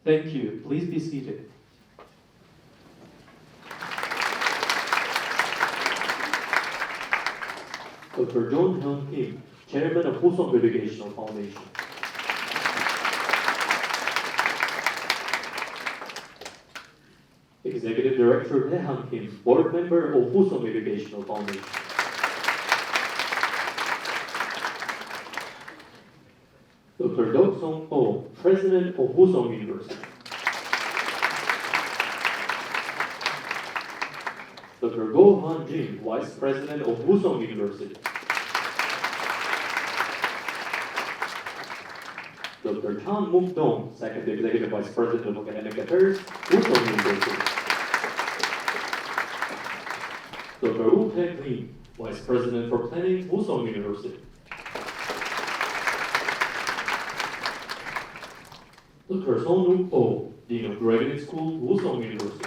Thank you. Please be seated. Dr. John Hyun Kim, Chairman of Husong Educational Foundation. Executive Director Tae Han Kim, Board Member of Husong Educational Foundation. Dr. Deok Song Oh, President of Husong University. Dr. Go Han Jin, Vice President of Husong University. Dr. Chan Muk Dong, Second Executive Vice President of Academic Affairs, Husong University. Dr. Woo Taek Lee, Vice President for Planning, Husong University. Dr. Son Wook Oh, Dean of Graduate School, Husong University.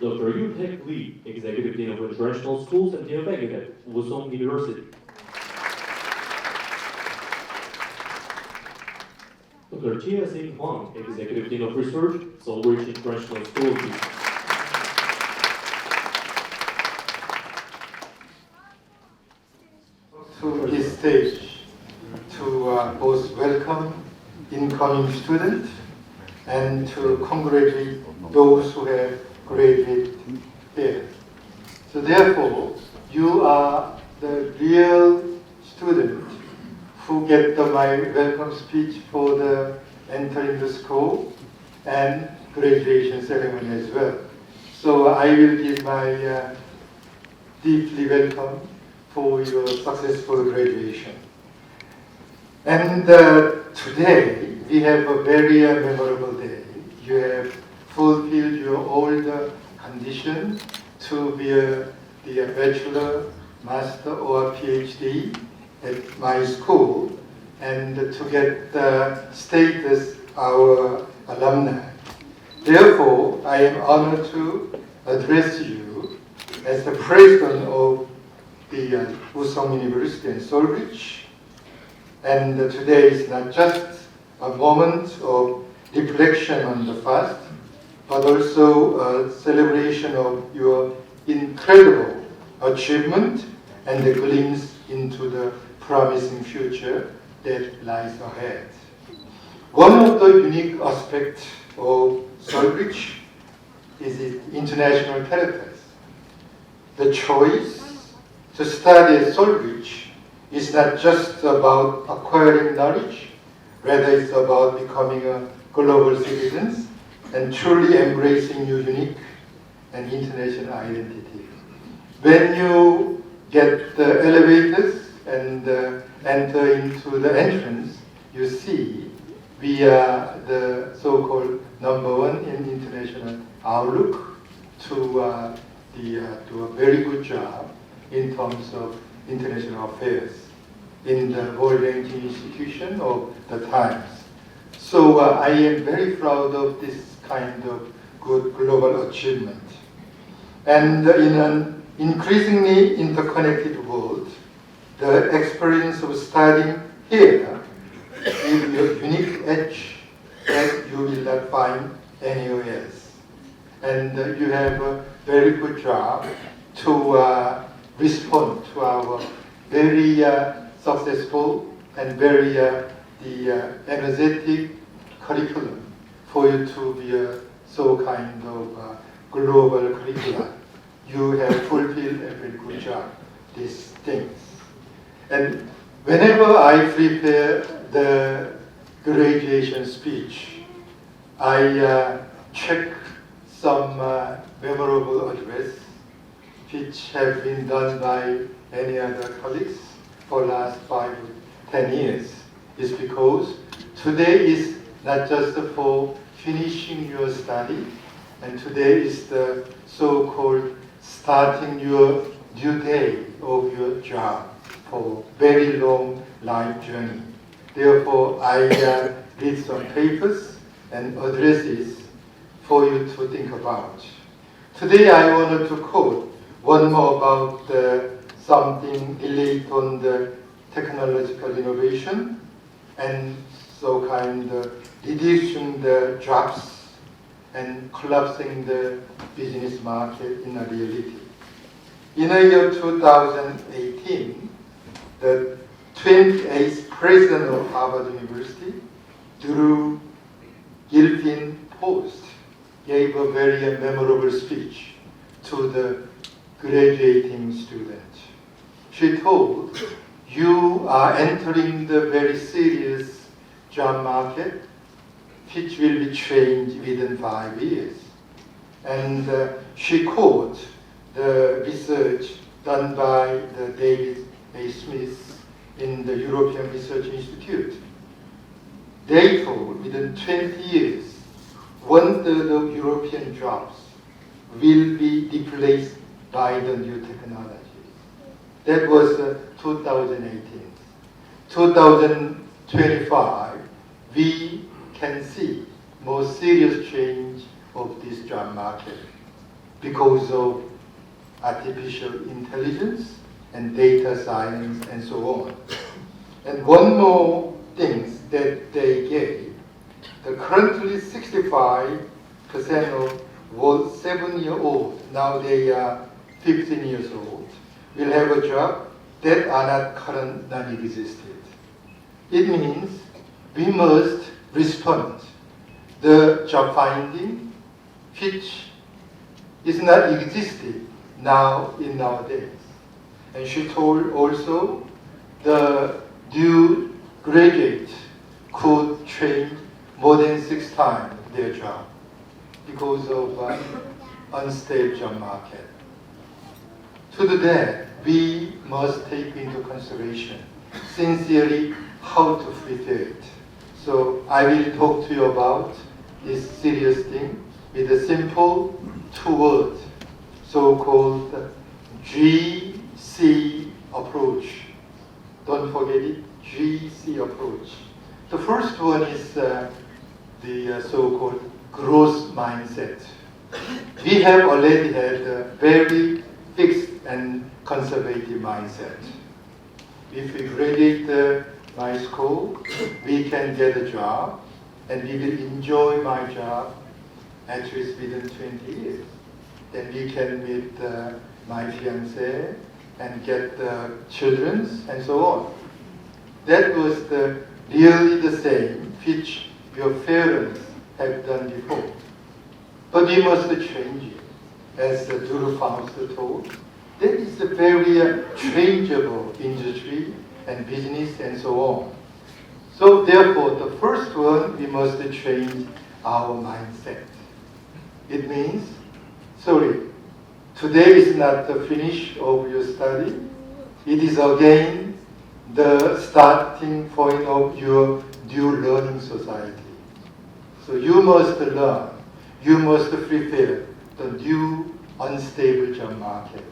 Dr. Yoo Taek Lee, Executive Dean of International Schools and Dean of Academic, Husong University. Dr. Chia Sing Hwang, Executive Dean of Research, SolBridge International School. To this stage to both welcome incoming students and to congratulate those who have graduated here. So therefore, you are the real student who get my welcome speech for the entering the school and graduation ceremony as well. So I will give my deeply welcome for your successful graduation. And today we have a very memorable day. You have fulfilled your all the conditions to be the Bachelor, Master or Ph.D. at my school and to get the status our alumni. Therefore, I am honored to address you as the president of the Husong University and SolBridge. And today is not just a moment of reflection on the past, but also a celebration of your incredible achievement and a glimpse into the promising future that lies ahead. One of the unique aspects of SolBridge is its international characters. The choice to study at SolBridge is not just about acquiring knowledge, rather it's about becoming a global citizen and truly embracing your unique and international identity. When you get the elevators and enter into the entrance, you see we are the so-called #1 in international outlook to do a very good job in terms of international affairs in the world ranking institution of the times. So I am very proud of this kind of good global achievement. And in an increasingly interconnected world, the experience of studying here gives you a unique edge that you will not find anywhere else. And you have a very good job to respond to our very successful and very energetic curriculum for you to be so kind of global curriculum. You have fulfilled a very good job, these things. And whenever I prepare the graduation speech, I check some memorable address which have been done by any other colleagues for the last 5 to 10 years. It's because today is not just for finishing your study, and today is the so-called starting your due day of your job for very long life journey. Therefore, I read some papers and addresses for you to think about. Today, I wanted to quote one more about something related on the technological innovation and so kind of reducing the jobs and collapsing the business market in a reality. In the year 2018, the 28th president of Harvard University, Drew Gilpin Post, gave a very memorable speech to the graduating students. She told, "You are entering the very serious job market, which will be changed within 5 years." And she quoted the research done by the David A. Smith in the European Research Institute. They told within 20 years, 1/3 of European jobs will be replaced by the new technologies. That was 2018. 2025, we can see more serious change of this job market because of artificial intelligence and data science and so on. And one more thing that they gave, the currently 65% of was 7-year-old, now they are 15 years old, will have a job that are not current, non-existent. It means we must respond the job finding which is not existing now in nowadays. And she told also the new graduates could change more than 6 times their job because of unstable job market. To do that, we must take into consideration sincerely how to prepare it. So I will talk to you about this serious thing with a simple 2 words, so-called GC approach. Don't forget it, GC approach. The first one is the so-called growth mindset. We have already had a very fixed and conservative mindset. If we graduate my school, we can get a job, and we will enjoy my job at least within 20 years. Then we can meet my fiancée and get children and so on. That was really the same which your parents have done before. But we must change it. As Drew Fausto told, that is a very changeable industry and business and so on. So therefore, the first one, we must change our mindset. It means, today is not the finish of your study. It is again the starting point of your new learning society. So you must learn, you must prepare the new unstable job market.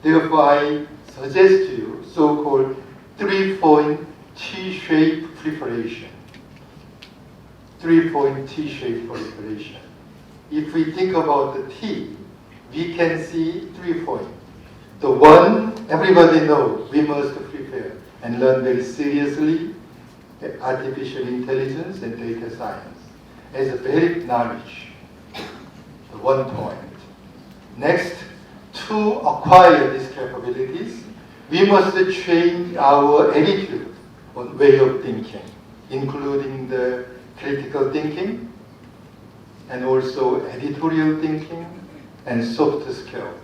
Therefore, I suggest to you so-called 3-point T-shaped preparation. 3-point T-shaped preparation. If we think about the T, we can see 3 points. The one, everybody knows we must prepare and learn very seriously artificial intelligence and data science as a basic knowledge. The 1 point. Next, to acquire these capabilities, we must change our attitude on way of thinking, including the critical thinking, and also editorial thinking, and soft skills.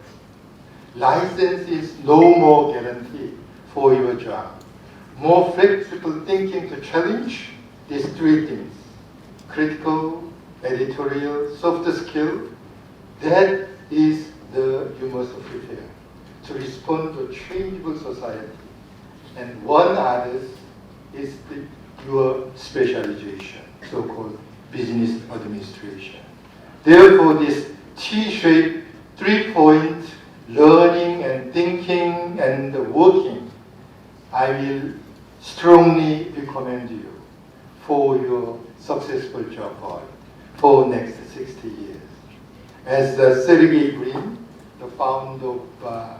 License is no more guarantee for your job. More flexible thinking to challenge these 3 things: critical, editorial, soft skill. That is you must prepare to respond to a changeable society. And one other is your specialization, so-called business administration. Therefore, this T-shaped 3-point learning and thinking and working, I will strongly recommend you for your successful job for next 60 years. As Sergey Brin, the founder of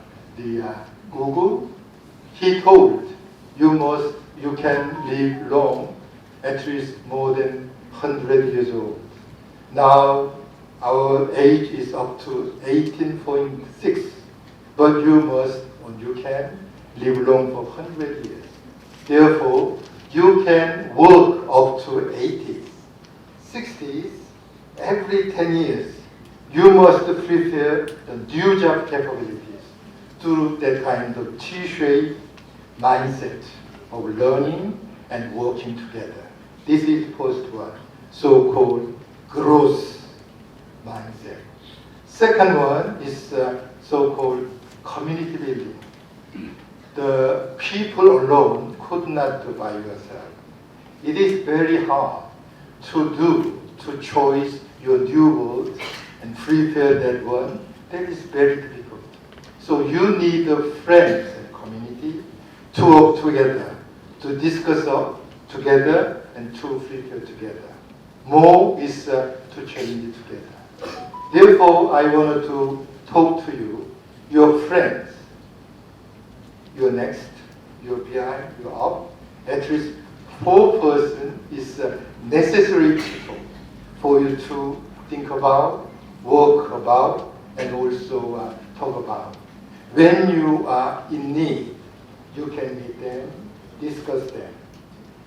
Google, he told you can live long, at least more than 100 years old. Now our age is up to 18.6, but you can live long for 100 years. Therefore, you can work up to 80s, 60s, every 10 years. You must prepare the new job capabilities through that kind of T-shaped mindset of learning and working together. This is the first one, so-called growth mindset. Second one is so-called community building. The people alone could not do by yourself. It is very hard to choose your new world and prepare that one. That is very difficult. So you need friends and community to work together, to discuss together, and to prepare together. More is to change together. Therefore, I wanted to talk to you, your friends, your next, your behind, your up. At least 4 persons is necessary people for you to think about, work about, and also talk about. When you are in need, you can meet them, discuss them.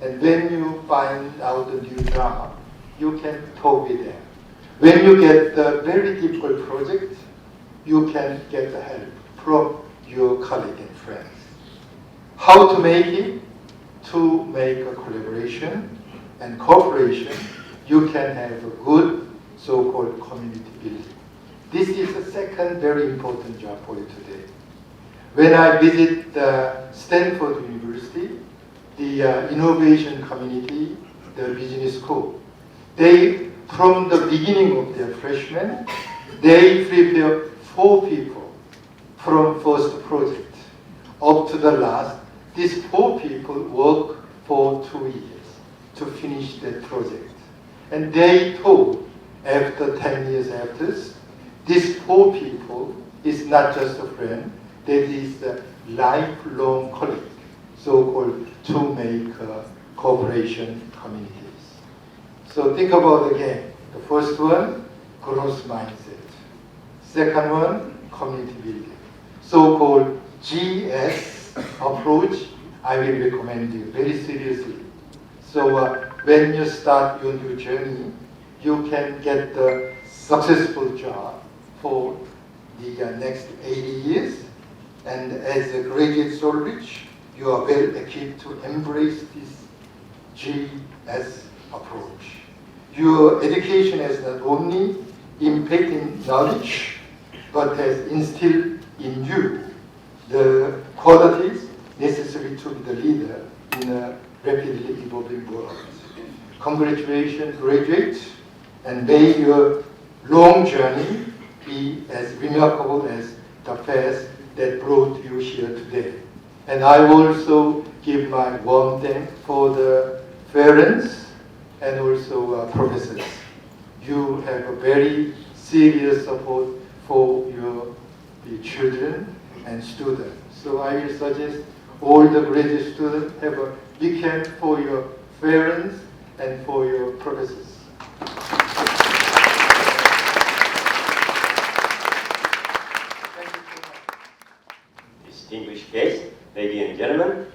And when you find out a new job, you can talk with them. When you get a very difficult project, you can get help from your colleagues and friends. How to make it? To make a collaboration and cooperation, you can have a good so-called community building. This is the second very important job for you today. When I visit Stanford University, the innovation community, the business school, they, from the beginning of their freshmen, they prepare 4 people from first project up to the last. These 4 people work for 2 years to finish that project. And they told, after 10 years after, these 4 people is not just a friend, that is a lifelong colleague, so-called to make cooperation communities. So think about again. The first one, growth mindset. Second one, community building. So-called GS approach, I will recommend you very seriously. So when you start your new journey, you can get the successful job for the next 80 years. And as a graduate SolBridge, you are well equipped to embrace this GS approach. Your education has not only impacted knowledge, but has instilled in you the qualities necessary to be the leader in a rapidly evolving world. Congratulations, graduates, and may your long journey be as remarkable as the path that brought you here today. And I also give my warm thanks for the parents and also professors. You have a very serious support for the children and students. So I will suggest all the graduate students have a big hand for your parents and for your professors. Thank you so much. Distinguished guests, ladies and gentlemen,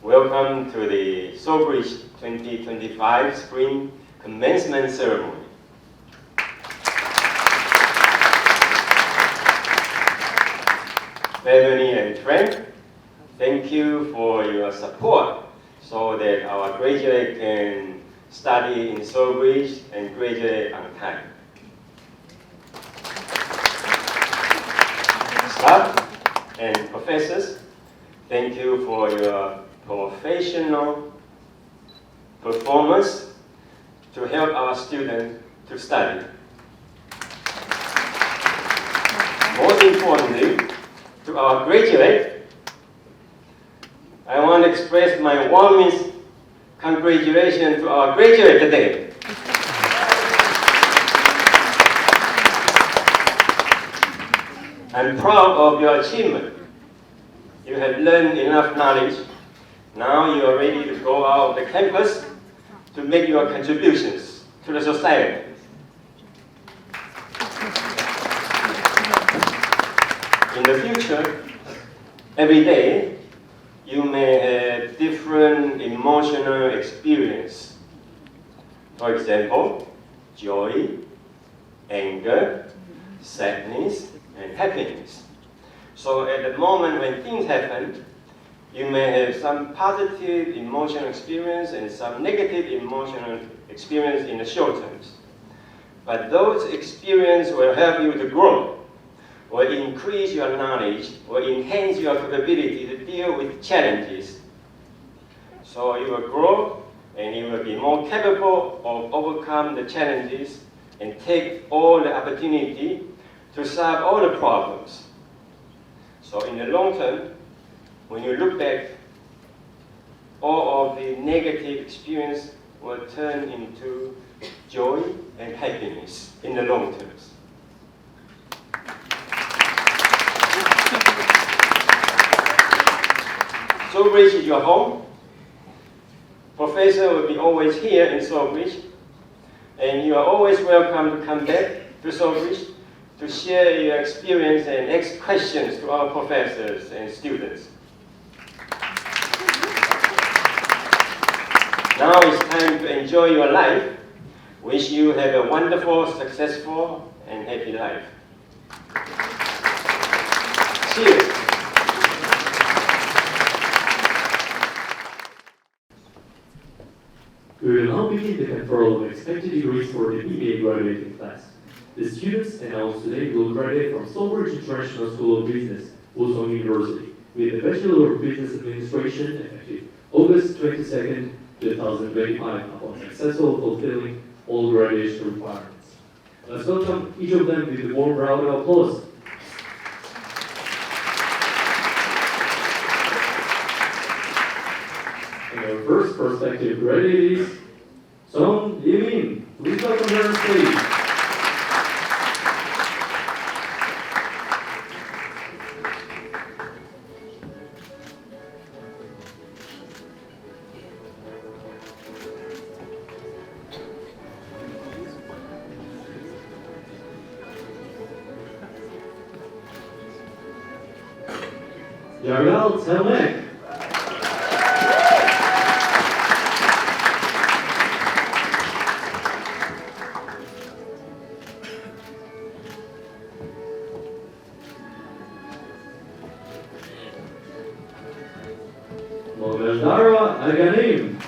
welcome to the SolBridge 2025 Spring Commencement Ceremony. Family and friends, thank you for your support so that our graduates can study in SolBridge and graduate on time. Staff and professors, thank you for your professional performance to help our students to study. Most importantly, to our graduates, I want to express my warmest congratulations to our graduate today. I'm proud of your achievement. You have learned enough knowledge. Now you are ready to go out of the campus to make your contributions to the society. In the future, every day, you may have different emotional experience. For example, joy, anger, sadness, and happiness. So at the moment when things happen, you may have some positive emotional experience and some negative emotional experience in the short terms. But those experiences will help you to grow, will increase your knowledge, will enhance your capability to deal with challenges. So you will grow and you will be more capable of overcome the challenges and take all the opportunity to solve all the problems. So in the long term, when you look back, all of the negative experience will turn into joy and happiness in the long terms. SolBridge is your home. Professor will be always here in SolBridge, and you are always welcome to come back to SolBridge to share your experience and ask questions to our professors and students. Now it's time to enjoy your life. Wish you have a wonderful, successful, and happy life. Cheers. We will now begin the conferral of expected degrees for the BA graduating class. The students announced today will graduate from SolBridge International School of Business, Wusong University, with a Bachelor of Business Administration effective August 22nd, 2025, upon successful fulfilling all graduation requirements. Let's welcome each of them with a warm round of applause. And our first prospective graduate is Song Yimin. Please welcome her on stage. Yargal Telmek. Mogajdara Aganim.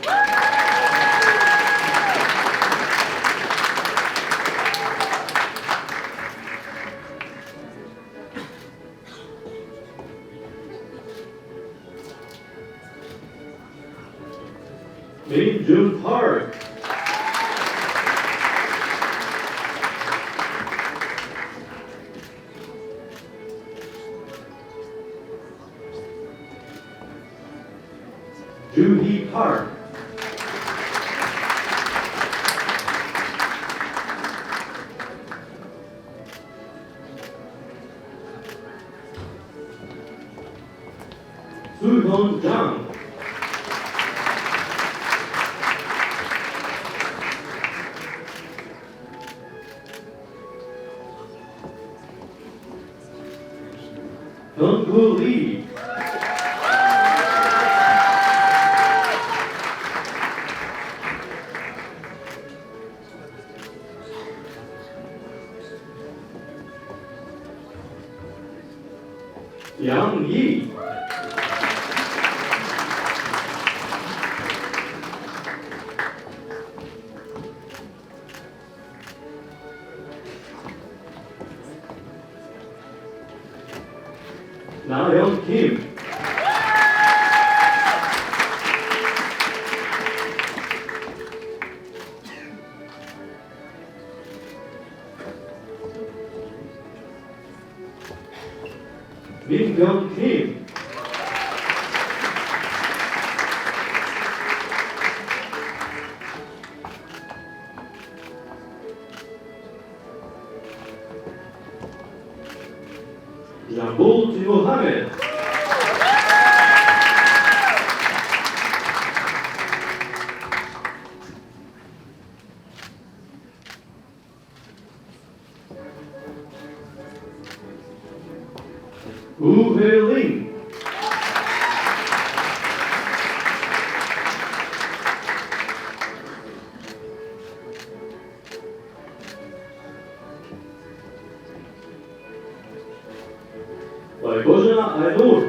Min Jun Park. Joo-hee Park. Soo-hyun Jang. Hyun-gu Lee. Yang Yi. Na-yeon Kim. Min-kyung Kim. Jambul Mohammed. Woo Hei-ling. Boyana Ainur.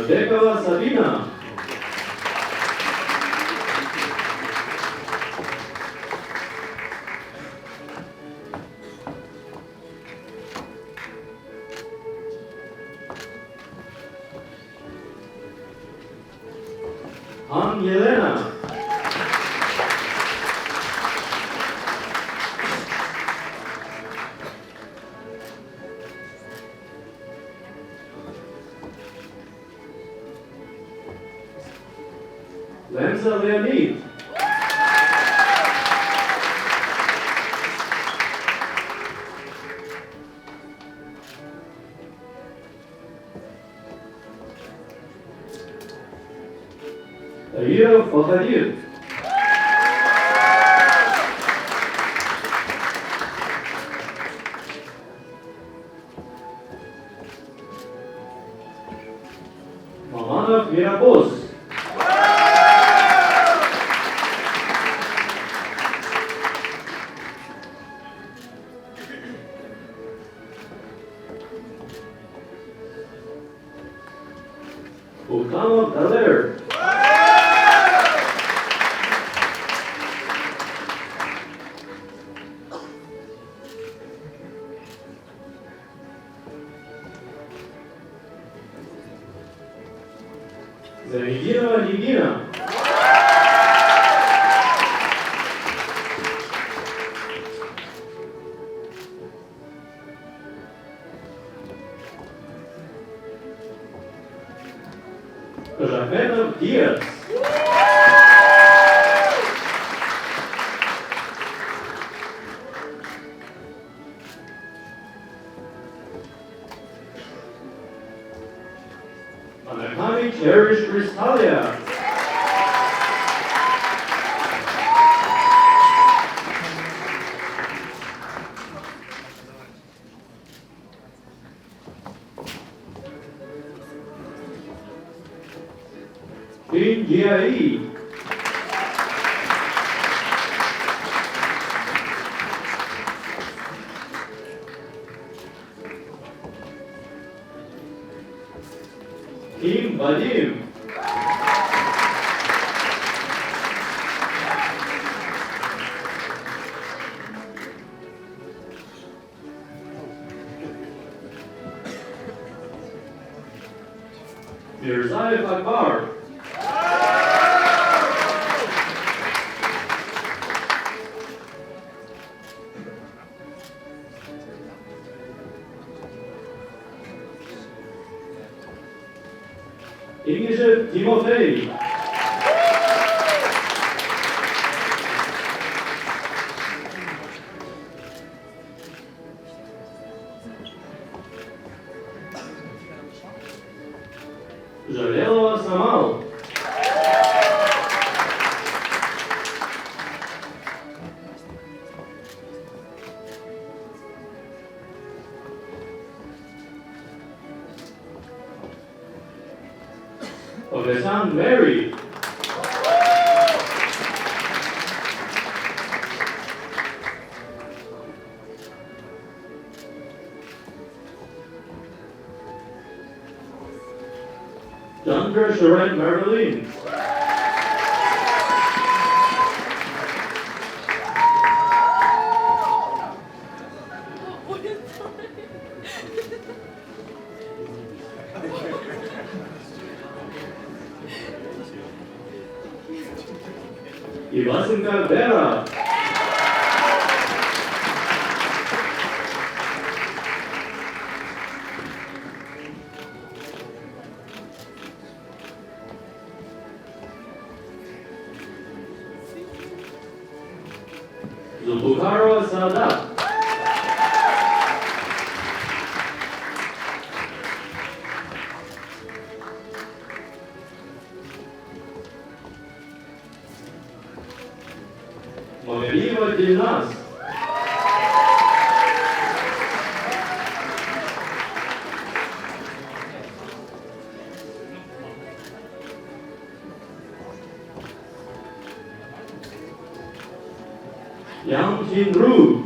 Dekawa Sabina. Han Yelena. Lenza Leonid. Tahira Fakhadir. Mamanov Mirabos. Ukama Daler. Zanigina Nigina. Rafael Diaz. Anakami Cherish Cristalia. Kim Jia-e. Kim Vadim. Mirzaev Akbar. Bishop Timothy. Janela Samal. Ovesan Mary. Chandra Sharon Marilyn. Ivasinka Vera. Zulbukara Sadat. Maveriva Dilnas. Yang Jin Ru.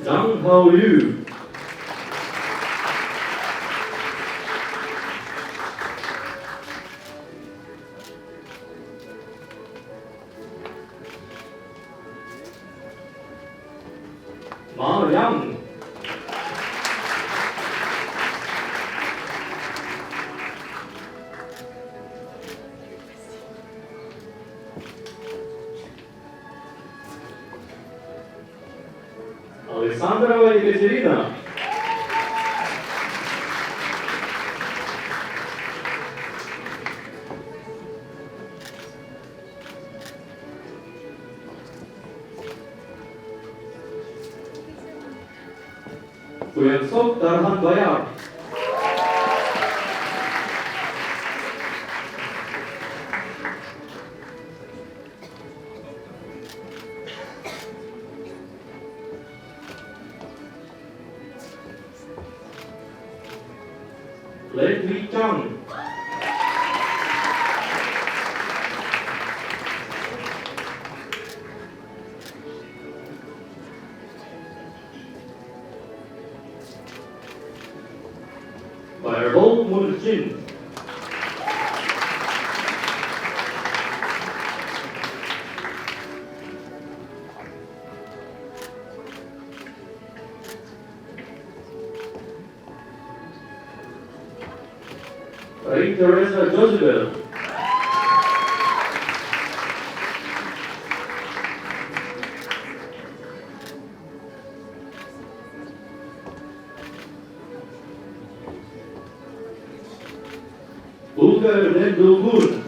Zhang Hao Yu. Ma Yang. Alexandra Ekaterina. Guyansok Darhan Bayar. Leslie Chang. Fireball Moon-Jin. Marie Teresa Joseph. Ulker Nendulgun.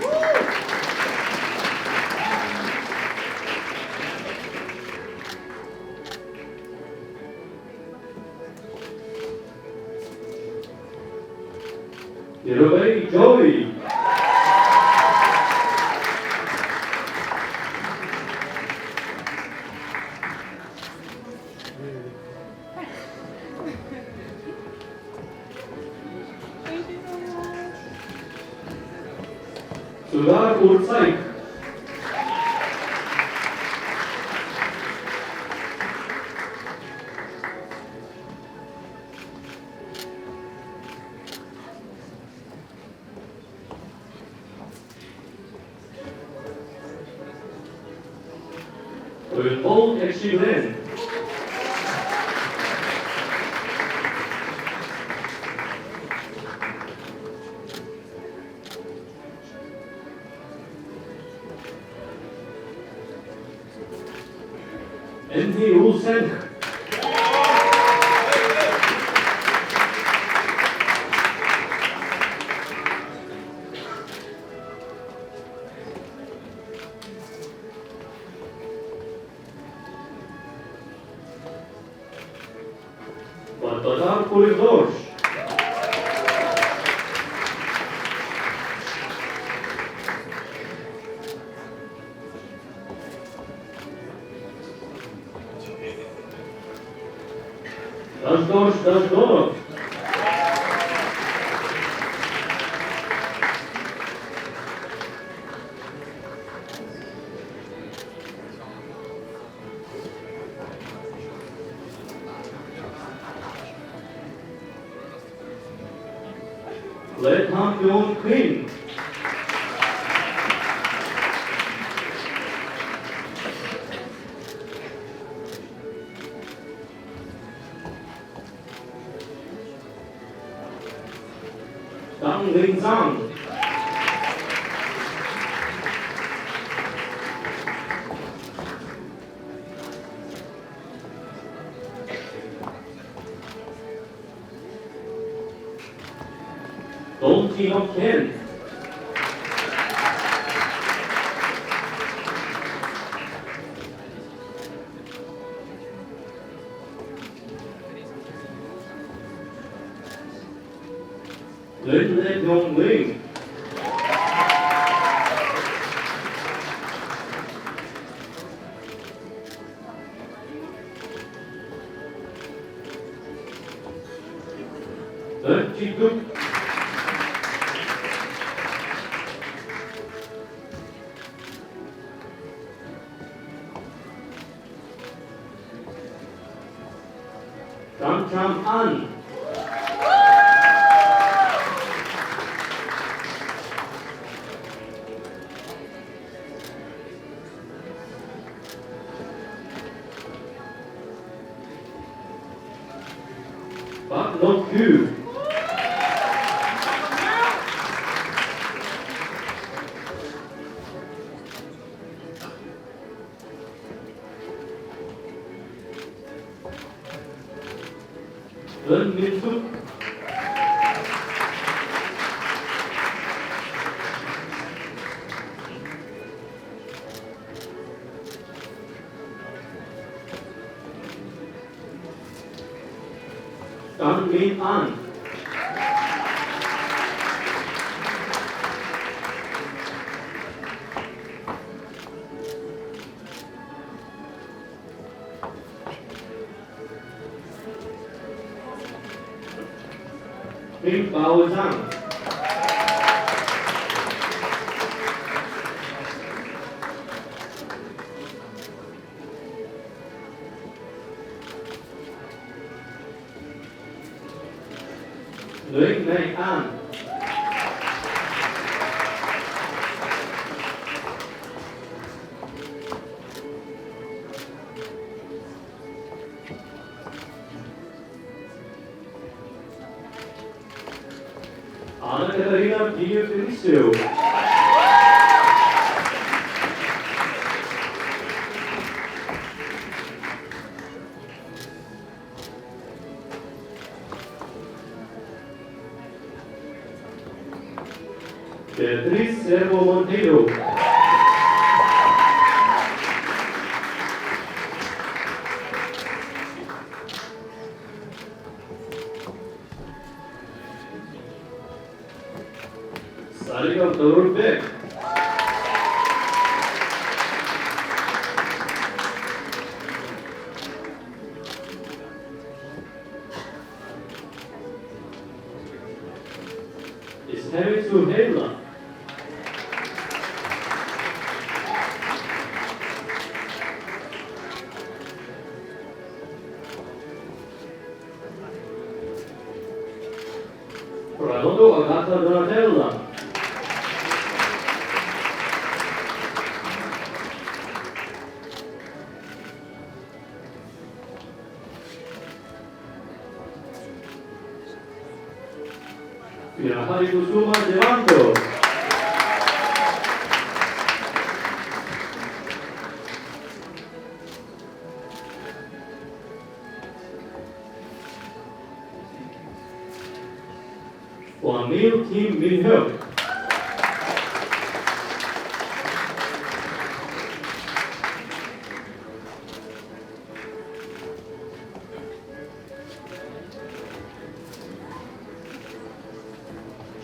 Yerovay Joey. Sudar Ursaik. Old Exhibition. NT Olsen. Baltazar Koridor. Daždonov. Let Hampion Queen. Dang Ling Zhang. Dong Tino Ken. Lin Le Dong Ling. Lin Chi Duk. Cham Cham An. Bak Nok Hu. Lin Min Suk. Tan Min An. Min Bao Zhang. Nguyễn Mai An. Ana Catarina Pinho Felício. Beatriz Servo Monteiro. Sarika Dorbeck. Ishemitsu Hela. Ronaldo Agata Donatella. Pirahari Kusuma Devanto. Kwangil Kim Min-hyuk.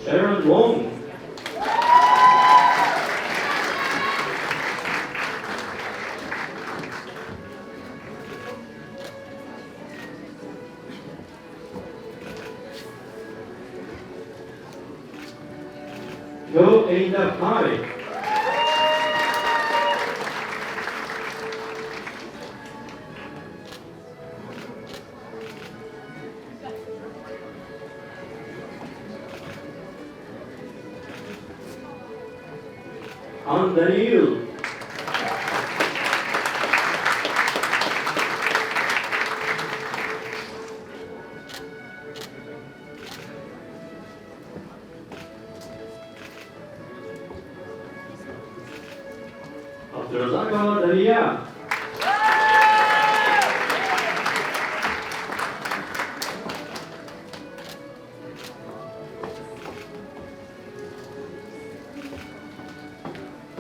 Sharon Wong. Go Ada Pai. Han Daniel. Abdurrazak Dania.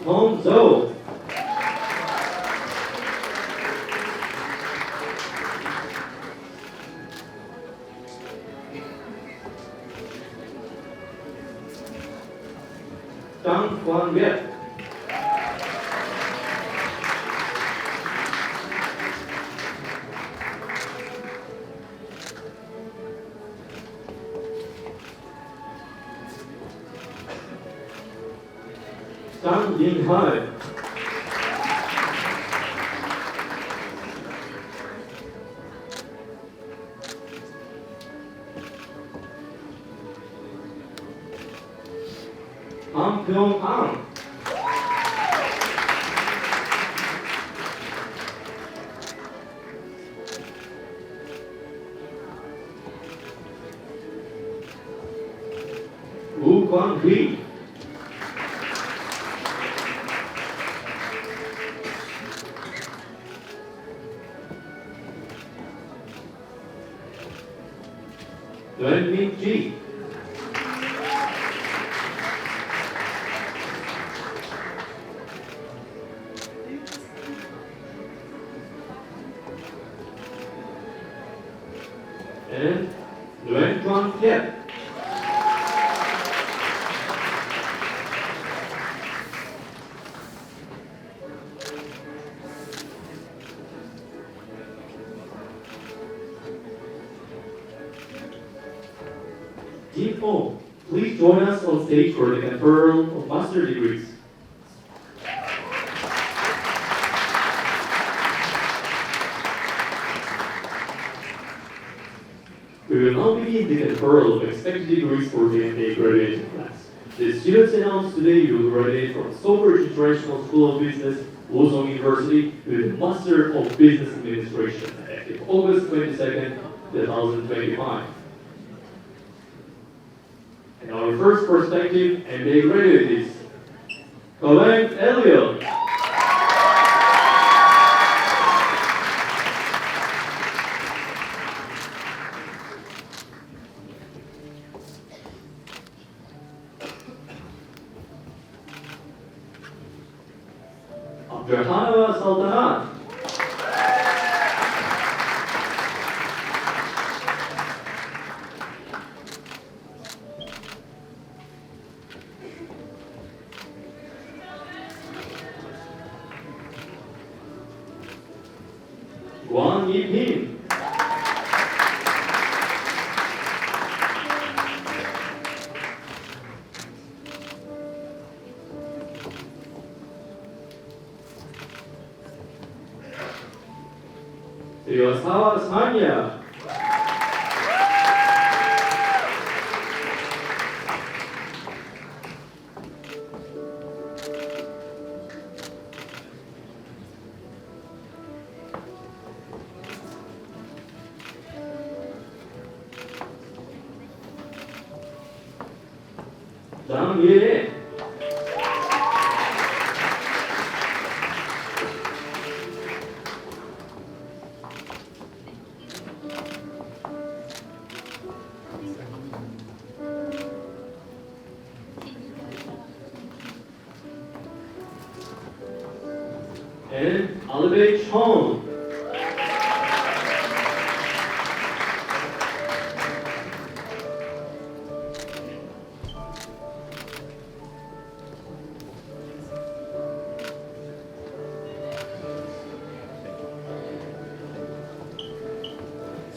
Hong Zhou. Zhang Guangyet. Zhang Yinghai. Han Pyong-an. Wu Guanghui. Yuan Mingji. And Yuan Zhuangtian. Team 4, please join us on stage for the conferral of master degrees. We will now begin the conferral of expected degrees for the MBA graduating class. The students announced today will graduate from SolBridge International School of Business, Wozong University, with a Master of Business Administration, effective August 22nd, 2025. And our first prospective MBA graduate is Colin Elliott. Abdurrahman Sultanat. Wang Yiping. Yosawa Sanya. Zhang Ye. and Oliver Chong.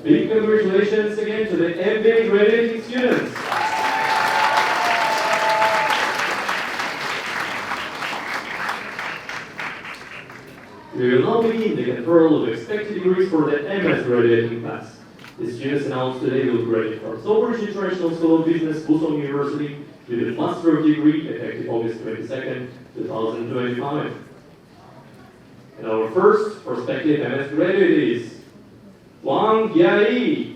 Big congratulations again to the MBA graduating students. We will now begin the conferral of expected degrees for the MS graduating class. The students announced today will graduate from SolBridge International School of Business, Busong University, with a Master of Degree effective August 22nd, 2025. And our first prospective MS graduate is Wang Yai.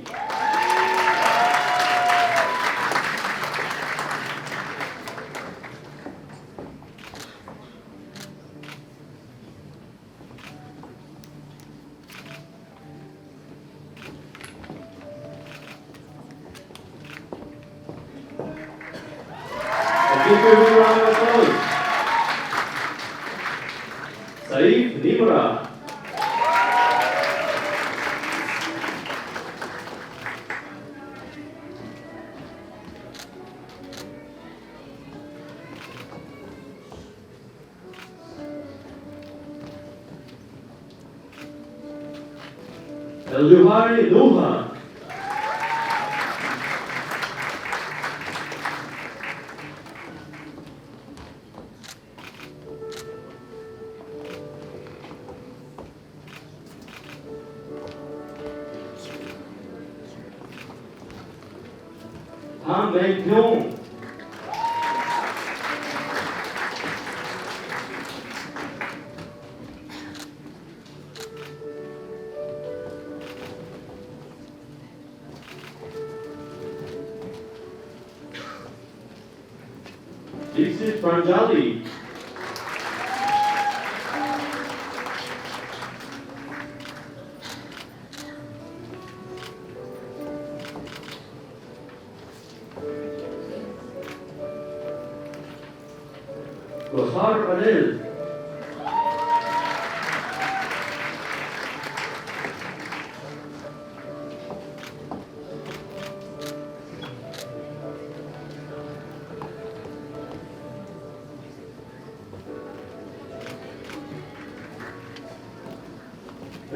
Saif Nimra. Eljuhai Nuha. Ham Ben Pyong. Dixit Pranjali. Gosar Anil.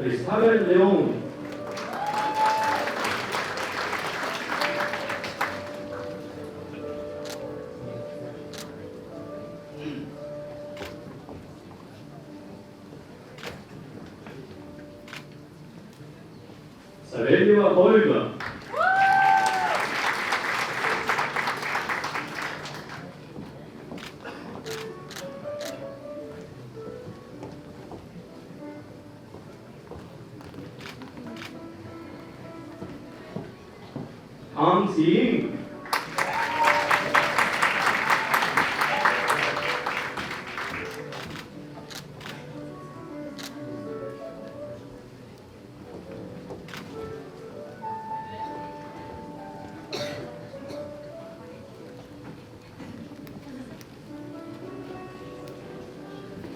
Isabel León. Savelio Holger. Han Xing.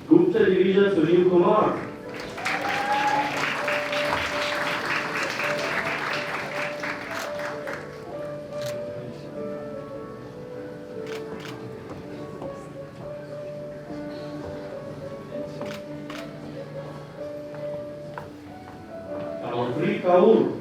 Gupta Division Sunil Kumar. Kamalpri Kaur.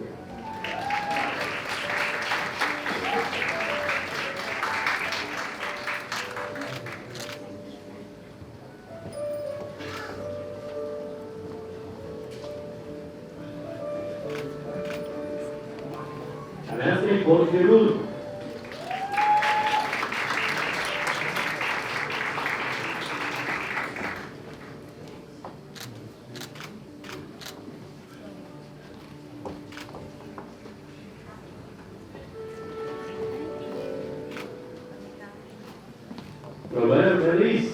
Anasri Borgerul. Robert Feliz.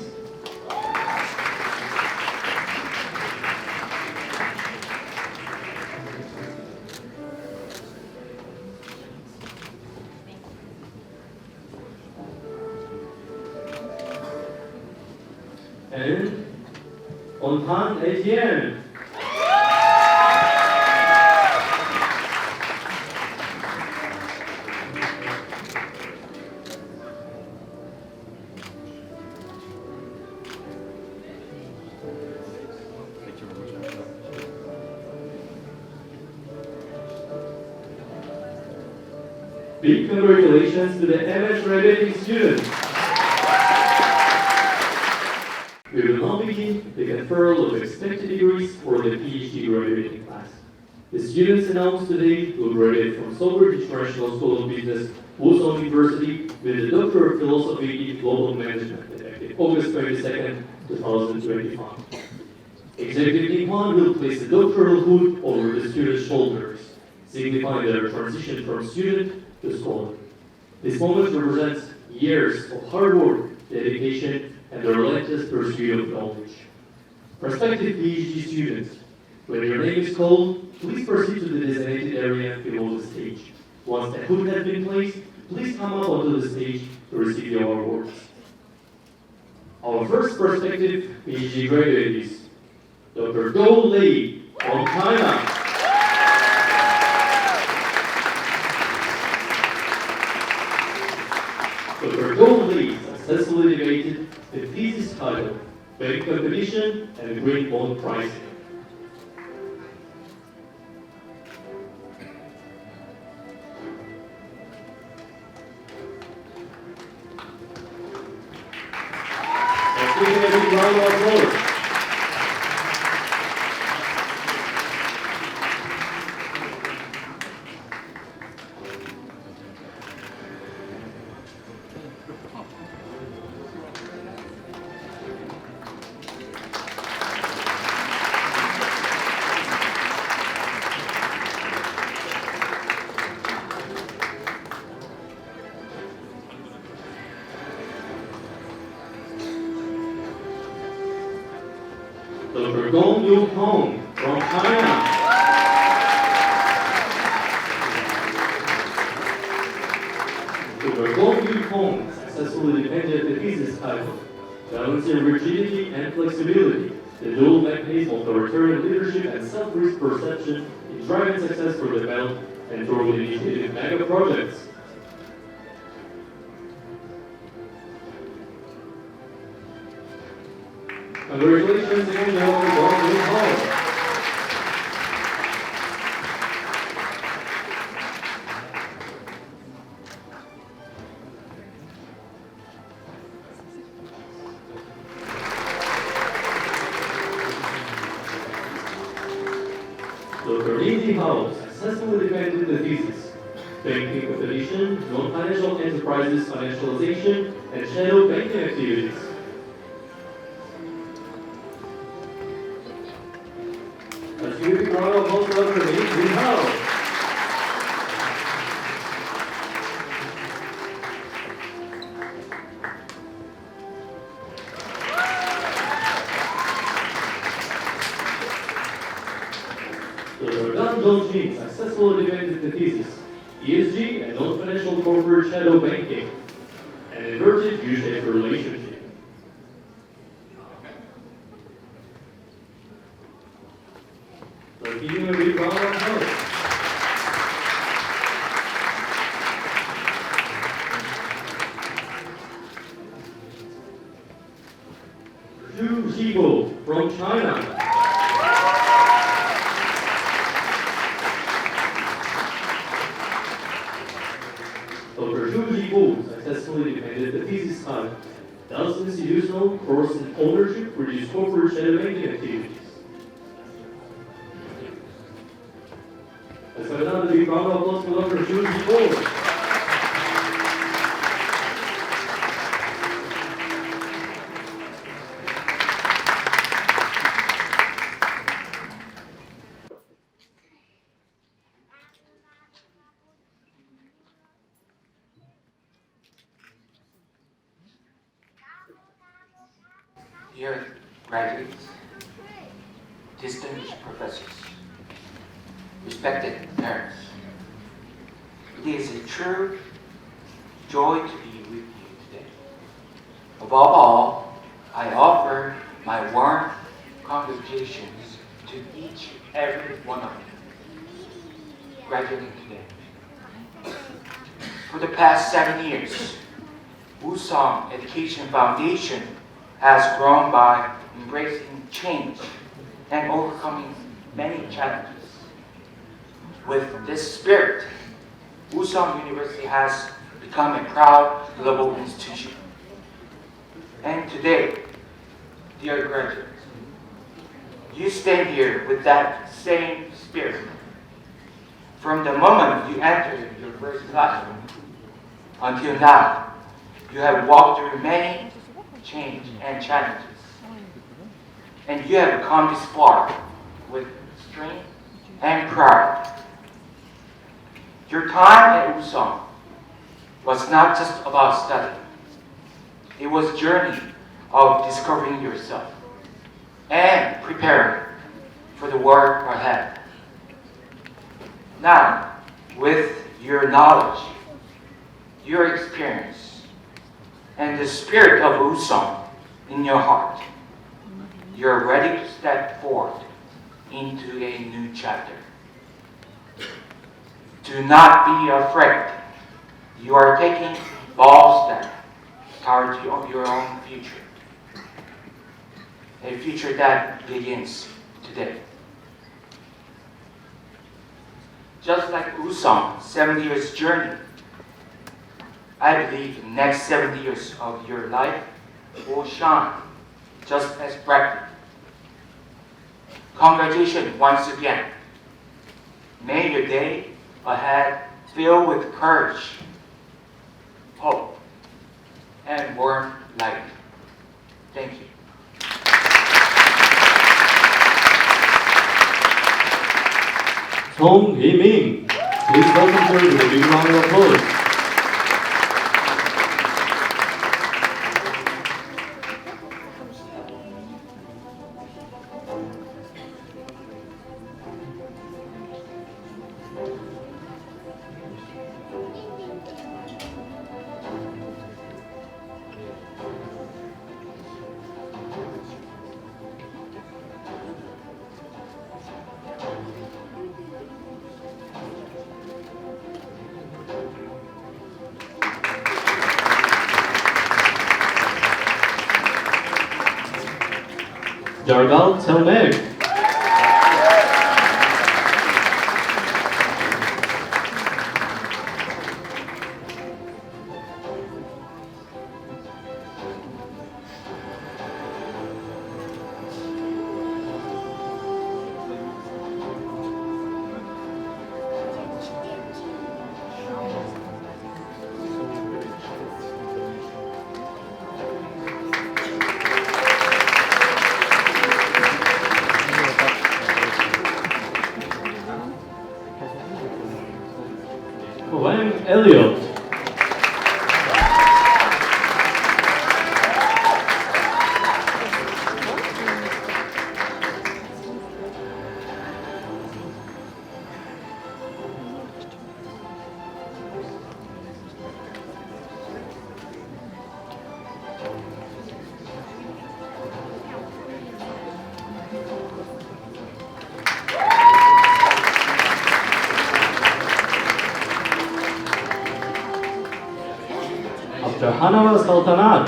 And On time, ATM. Big congratulations to the MS graduating students. We will now begin the conferral of expected degrees for the Ph.D. graduating class. The students announced today will graduate from SolBridge International School of Business, Wuhan University, with a Doctor of Philosophy in Global Management, effective August 22nd, 2025. Executive Team 1 will place the doctoral hood over the students' shoulders, signifying their transition from student to scholar. This moment represents years of hard work, dedication, and the relentless pursuit of knowledge. Prospective PhD students, when your name is called, please proceed to the designated area below the stage. Once the hood has been placed, please come up onto the stage to receive your awards. Our first prospective PhD graduate is Dr. Dou Li from China. Dr. Dou Li successfully debated the thesis title, Bank Competition and Green Bond Pricing. Let's give him a big round of applause. Dr. Gong Yu Hong from China. Dr. Gong Yu Hong successfully defended the thesis title, Balancing Rigidity and Flexibility, the dual mechanism of authoritarian leadership and self-risk perception in driving success for developed and thoroughly initiated mega projects. Congratulations again, Dr. Gong Yu Hong. Dr. Lindsay Howe successfully defended the thesis, Banking Competition, Non-Financial Enterprises Financialization, and Shadow Banking Activities. Let's give a round of applause for Dr. Lindsay Howe. Dr. Dan Dong-Jin successfully defended the thesis, ESG and non-financial corporate shadow banking, an inverted U-shaped relationship. Let's give him a big round of applause. Zhu Zibo from China. Dr. Zhu Zibo successfully defended the thesis title, Does institutional cross-ownership reduce corporate shadow banking activities? Let's have another big round of applause for Dr. Zhu Zibo. Dear graduates, distinguished professors, respected parents, it is a true joy to be with you today. Above all, I offer my warm congratulations to each and every one of you graduating today. For the past 7 years, Wusong Education Foundation has grown by embracing change and overcoming many challenges. With this spirit, Wusong University has become a proud global institution. And today, dear graduates, you stand here with that same spirit. From the moment you entered your first classroom until now, you have walked through many change and challenges. And you have come this far with strength and pride. Your time at Wusong was not just about studying. It was a journey of discovering yourself and preparing for the work ahead. Now, with your knowledge, your experience, and the spirit of Wusong in your heart, you're ready to step forward into a new chapter. Do not be afraid. You are taking bold steps towards your own future. A future that begins today. Just like Wusong's 7 years journey, I believe the next 7 years of your life will shine just as brightly. Congratulations once again. May your day ahead filled with courage, hope, and warm light. Thank you. Song Hee-min. Please welcome her with a big round of applause. Jargal Telmeg. Wang Elliott. Hanawa Sultanat.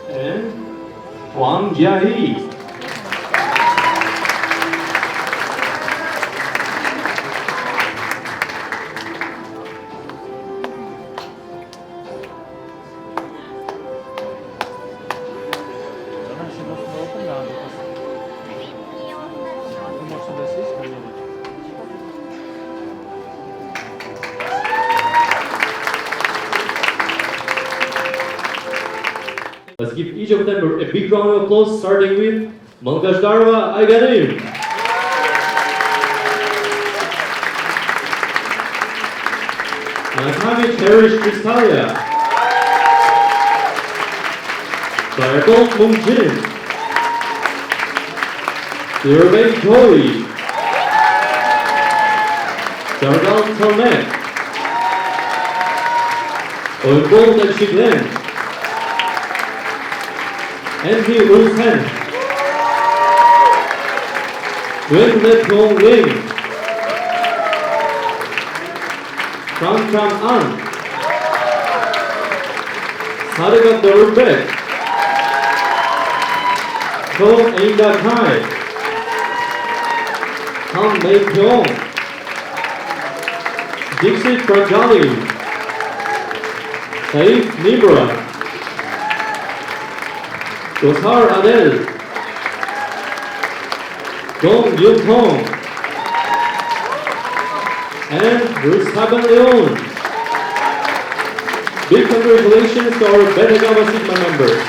And Huang Jiayi. Let's give each of them a big round of applause, starting with Malkashdarwa Ayganim. Nakami Cherish Kristalia. Sargon Mungjin. Sirvei Joy. Sargon Tomek. Olgol Chiglen. Andy Ulsen. Wen Let Gong Wing. Tram Tram An. Sarigat Dorbek. Ko Ainda Kai. Ham Mei Pyong. Dixit Prajali. Saif Nibra. Gosar Adel. Gong Yun Hong. And Rustaban Leon. Big congratulations to our Beta Gamma Sigma members.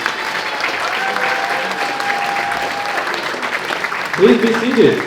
Please be seated.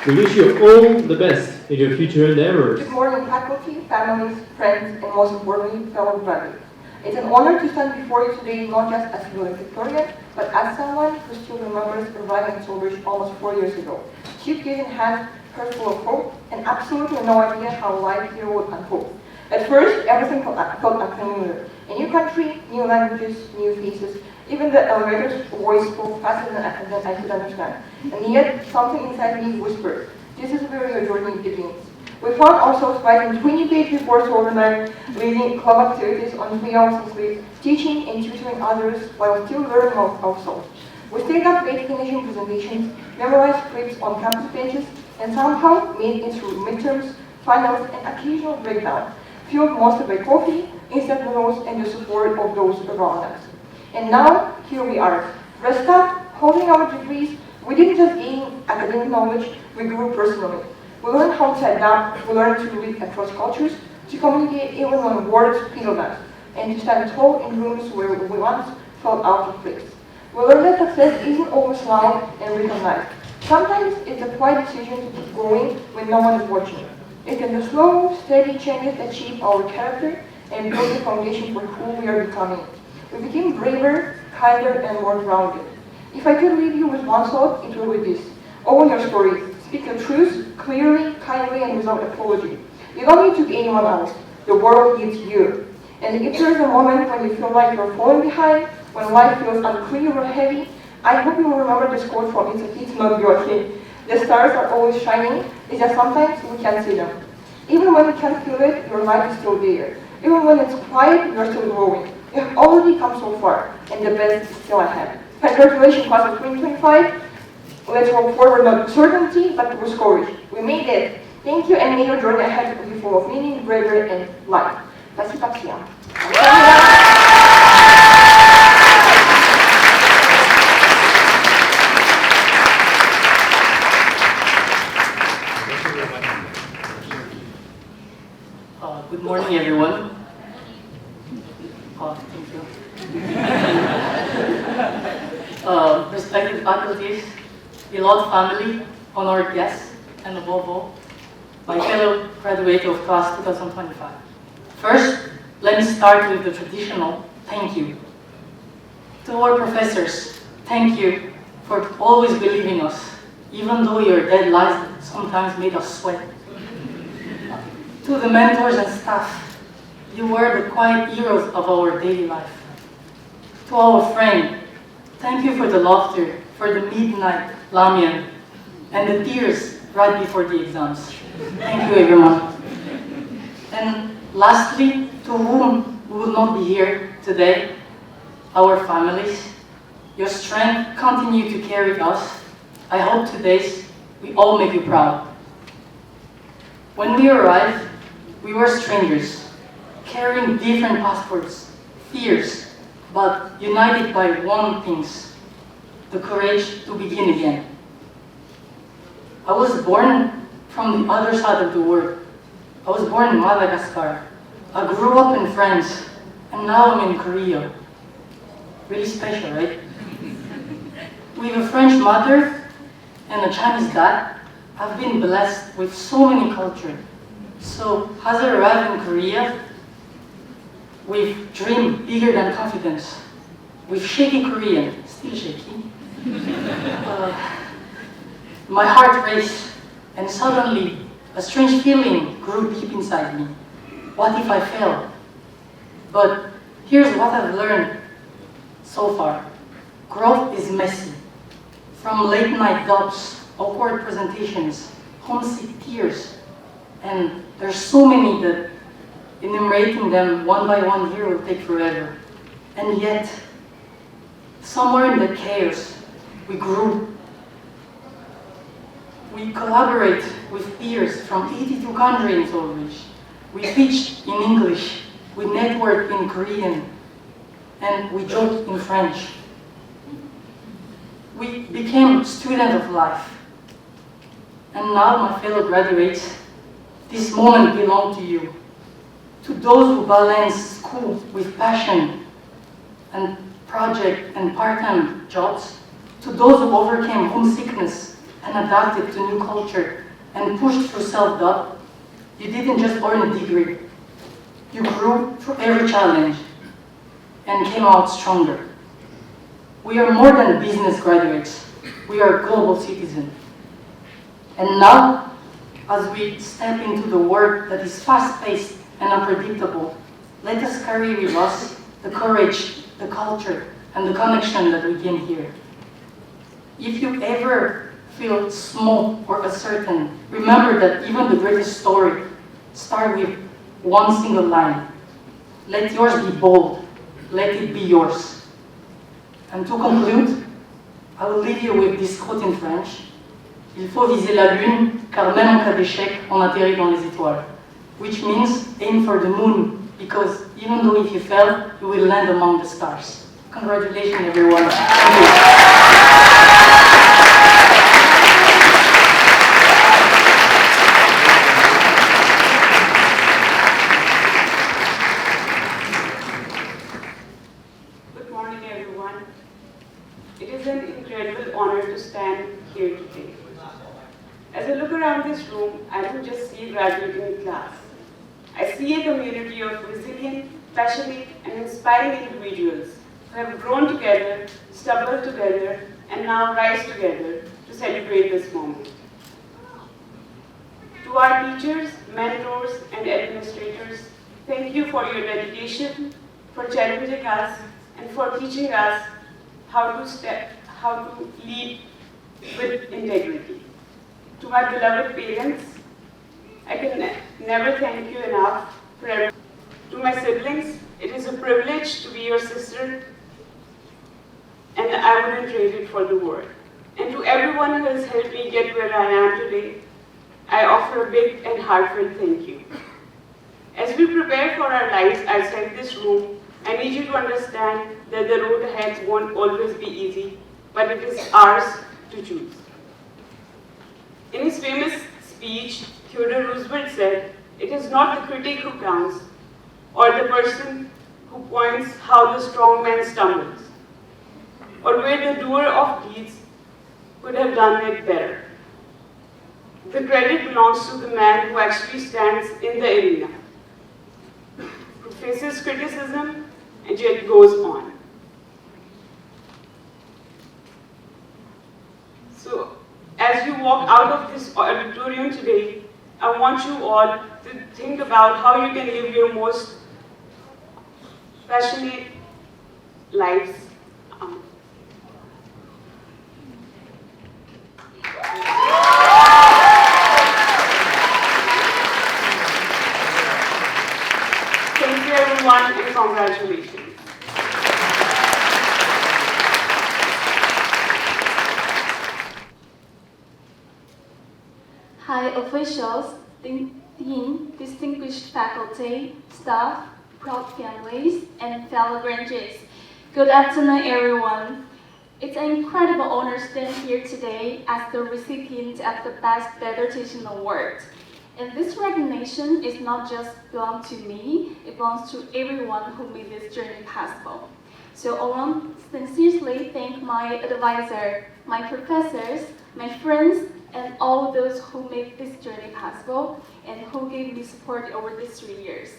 We wish you all the best in your future endeavors. Good morning, faculty, families, friends, and most importantly, fellow brothers. It's an honor to stand before you today not just as a valedictorian, but as someone who still remembers arriving at SolBridge almost 4 years ago. Chief in hand, heart full of hope, and absolutely no idea how life here would unfold. At first, everything felt unfamiliar. A new country, new languages, new faces. Even the elevator's voice spoke faster than I could understand. And yet, something inside me whispered, this is where your journey begins. We found ourselves writing 20-page reports overnight, leading club activities on 3 hours of sleep, teaching and tutoring others while still learning ourselves. We stayed up late finishing presentations, memorized scripts on campus benches, and somehow made it through midterms, finals, and occasional breakdown, fueled mostly by coffee, instant noodles, and the support of those around us. And now, here we are, dressed up, holding our degrees. We didn't just gain academic knowledge, we grew personally. We learned how to adapt, we learned to read across cultures, to communicate even when words failed us, and to stand tall in rooms where we once felt out of place. We learned that success isn't always loud and recognized. Sometimes it's a quiet decision to keep going when no one is watching. It's in the slow, steady changes that shape our character and build the foundation for who we are becoming. We became braver, kinder, and more grounded. If I could leave you with one thought, it will be this. Own your story. Speak the truth, clearly, kindly, and without apology. You don't need to be anyone else. The world needs you. And if there's a moment when you feel like you're falling behind, when life feels unclear or heavy, I hope you will remember this quote from It's Not Your Thing. The stars are always shining, it's just sometimes we can't see them. Even when you can't feel it, your light is still there. Even when it's quiet, you're still growing. You have already come so far, and the best is still ahead. Congratulations, class of 2025. Let's hope forward not with certainty, but with courage. We made it. Thank you, and may your journey ahead be full of meaning, bravery, and life. Спасибо всем. Good morning, everyone. Thank you. Respected faculties, beloved family, honored guests, and above all, my fellow graduates of class 2025. First, let me start with the traditional thank you. To our professors, thank you for always believing us, even though your deadlines sometimes made us sweat. To the mentors and staff, you were the quiet heroes of our daily life. To our friend, thank you for the laughter, for the midnight ramen, and the tears right before the exams. Thank you, everyone. And lastly, to whom will not be here today, our families, your strength continue to carry us. I hope today we all make you proud. When we arrived, we were strangers, carrying different passports, fears, but united by one thing, the courage to begin again. I was born from the other side of the world. I was born in Madagascar. I grew up in France, and now I'm in Korea. Really special, right? With a French mother and a Chinese dad, I've been blessed with so many cultures, So, as I arrived in Korea, with dream bigger than confidence, with shaky Korean, still shaky, my heart raced, and suddenly a strange feeling grew deep inside me. What if I fail? But here's what I've learned so far. Growth is messy. From late night doubts, awkward presentations, homesick tears, and there's so many that enumerating them one by one here will take forever. And yet, somewhere in the chaos, we grew. We collaborate with peers from 82 countries in SolBridge. We pitched in English, we networked in Korean, and we joked in French. We became students of life. And now, my fellow graduates, this moment belongs to you. To those who balance school with passion and project and part-time jobs, to those who overcame homesickness and adapted to new culture and pushed through self-doubt, you didn't just earn a degree. You grew through every challenge and came out stronger. We are more than business graduates. We are global citizens. And now, as we step into the world that is fast-paced and unpredictable, let us carry with us the courage, the culture, and the connection that we gain here. If you ever feel small or uncertain, remember that even the greatest story starts with one single line. Let yours be bold. Let it be yours. And to conclude, I will leave you with this quote in French. Il faut viser la lune, car même en cas d'échec, on atterrit dans les étoiles. Which means aim for the moon, because even though if you fail, you will land among the stars. Congratulations, everyone. Thank you. Good morning, everyone. It is an incredible honor to stand here today. As I look around this room, I don't just see graduating class. I see a community of resilient, passionate, and inspiring individuals who have grown together, stumbled together, and now rise together to celebrate this moment. To our teachers, mentors, and administrators, thank you for your dedication, for challenging us, and for teaching us how to lead with integrity. To my beloved parents, I can never thank you enough for everything. To my siblings, it is a privilege to be your sister, and I wouldn't trade it for the world. And to everyone who has helped me get where I am today, I offer a big and heartfelt thank you. As we prepare for our lives outside this room, I need you to understand that the road ahead won't always be easy, but it is ours to choose. In his famous speech, Theodore Roosevelt said, "It is not the critic who counts, or the person who points how the strong man stumbles, or where the doer of deeds could have done it better. The credit belongs to the man who actually stands in the arena, who faces criticism and yet goes on." So, as you walk out of this auditorium today, I want you all to think about how you can live your most passionate lives. Thank you, everyone, and congratulations. High officials, dean, distinguished faculty, staff, proud families, and fellow graduates. Good afternoon, everyone. It's an incredible honor to stand here today as the recipient of the Best Better Teaching Award. And this recognition is not just belong to me, it belongs to everyone who made this journey possible. So I want to sincerely thank my advisor, my professors, my friends, and all those who made this journey possible and who gave me support over these 3 years.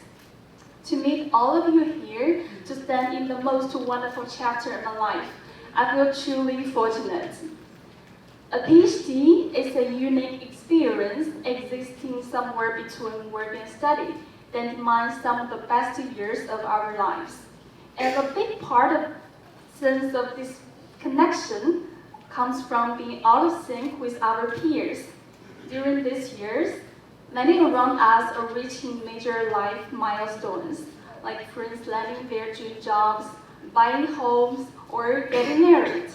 To meet all of you here, to stand in the most wonderful chapter of my life, I feel truly fortunate. A Ph.D. is a unique experience existing somewhere between work and study that demands some of the best years of our lives. And a big part of sense of this connection comes from being out of sync with our peers. During these years, many around us are reaching major life milestones, like friends landing their dream jobs, buying homes, or getting married.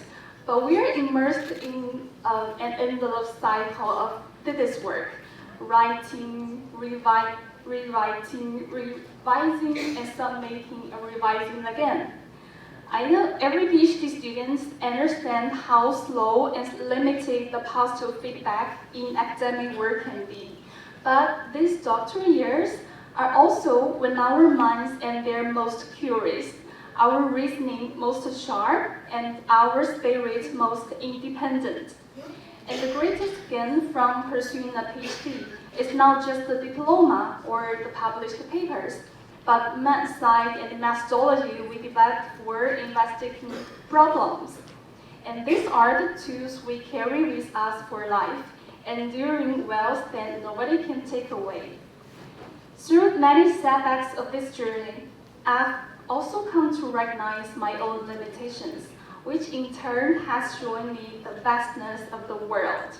But we are immersed in an endless cycle of this work, writing, rewriting, revising, and submitting and revising again. I know every PhD student understands how slow and limited the positive feedback in academic work can be. But these doctoral years are also when our minds are their most curious, our reasoning most sharp, and our spirit most independent. And the greatest gain from pursuing a PhD is not just the diploma or the published papers, but math side and methodology we developed for investigating problems. And these are the tools we carry with us for life, enduring wealth that nobody can take away. Through many setbacks of this journey, I've also come to recognize my own limitations, which in turn has shown me the vastness of the world.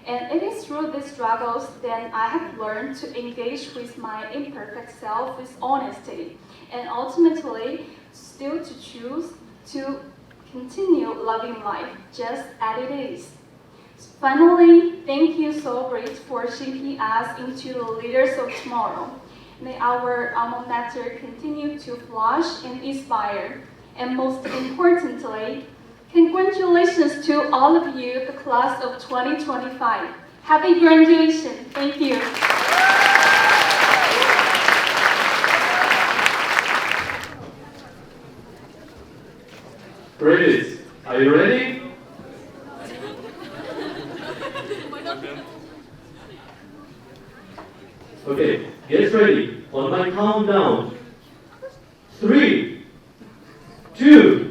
And it is through these struggles that I have learned to engage with my imperfect self with honesty, and ultimately still to choose to continue loving life just as it is. Finally, thank you, SolBridge, for shaping us into the leaders of tomorrow. May our alma mater continue to flourish and inspire. And most importantly, congratulations to all of you, the class of 2025. Happy graduation. Thank you. Great. Are you ready? Okay, get ready. On my countdown. 3, 2,